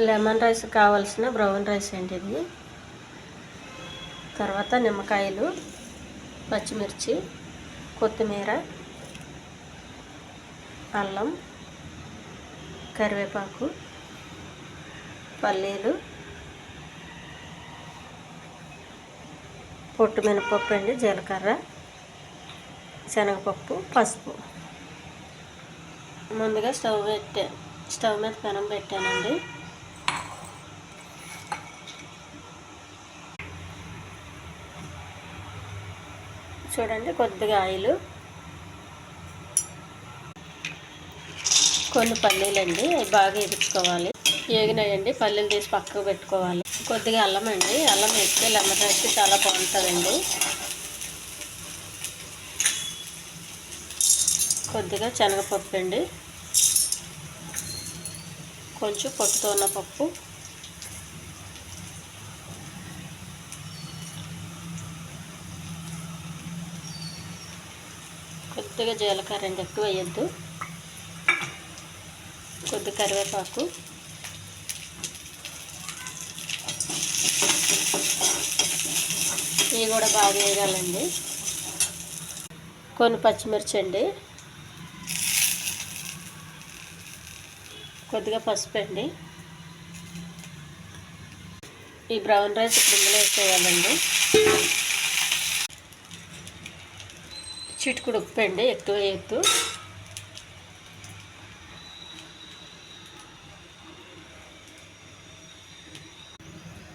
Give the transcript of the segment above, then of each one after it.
Lemon rice కావాల్సిన brown rice అండి ఇది. తర్వాత నిమ్మకాయలు, పచ్చిమిర్చి, కొత్తిమీర, అల్లం, కరివేపాకు, పల్లీలు, పొట్టు మినపప్పు అండి, జీలకర్ర, శనగపప్పు, పసుపు. ముందుగా స్టవ్ మీద పెనం పెట్టానండి. చూడండి, కొద్దిగా ఆయిల్, కొన్ని పల్లీలు అండి, అవి బాగా వేయించుకోవాలి. వేగినాయండి, పల్లీలు తీసి పక్కకు పెట్టుకోవాలి. కొద్దిగా అల్లం అండి, అల్లం వేస్తే లెమన్ రైస్ చాలా బాగుంటుందండి. కొద్దిగా శనగపప్పు అండి, కొంచెం పొట్టుతో ఉన్న పప్పు, కొద్దిగా జీలకర్ర అండి, ఎక్కువ వేయద్దు, కొద్ది కరివేపాకు, ఇవి కూడా బాగా వేయాలండి. కొన్ని పచ్చిమిర్చి అండి, కొద్దిగా పసుపు అండి. ఈ బ్రౌన్ రైస్ ఇప్పుడు ఇందులో వేసేయాలండి. చిటికుడు ఉప్పు అండి, ఎక్కువ వేయద్దు.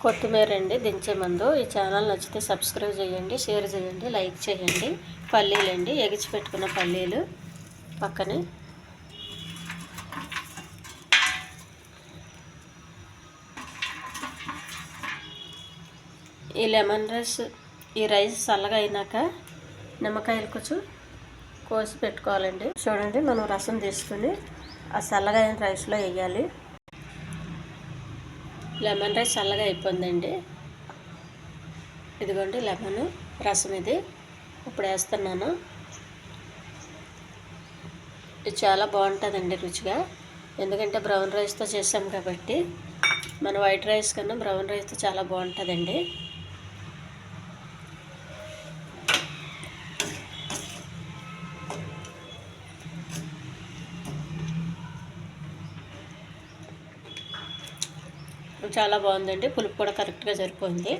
కొత్తిమీర అండి దించే ముందు. ఈ ఛానల్ నచ్చితే సబ్స్క్రైబ్ చేయండి, షేర్ చేయండి, లైక్ చేయండి. పల్లీలు అండి, ఎగిచి పెట్టుకున్న పల్లీలు పక్కనే. ఈ లెమన్ రైస్, ఈ రైస్ చల్లగా అయినాక నిమ్మకాయలు కొంచెం కోసి పెట్టుకోవాలండి. చూడండి, మనం రసం తీసుకుని ఆ చల్లగా అయిన రైస్లో వేయాలి. లెమన్ రైస్ చల్లగా అయిపోయిందండి. ఇదిగోండి లెమన్ రసం, ఇది ఇప్పుడు వేస్తున్నాను. ఇది చాలా బాగుంటుందండి రుచిగా, ఎందుకంటే బ్రౌన్ రైస్తో చేసాం కాబట్టి. మన వైట్ రైస్ కన్నా బ్రౌన్ రైస్తో చాలా బాగుంటుందండి. చాలా బాగుందండి, పులుపు కూడా కరెక్ట్గా సరిపోయింది.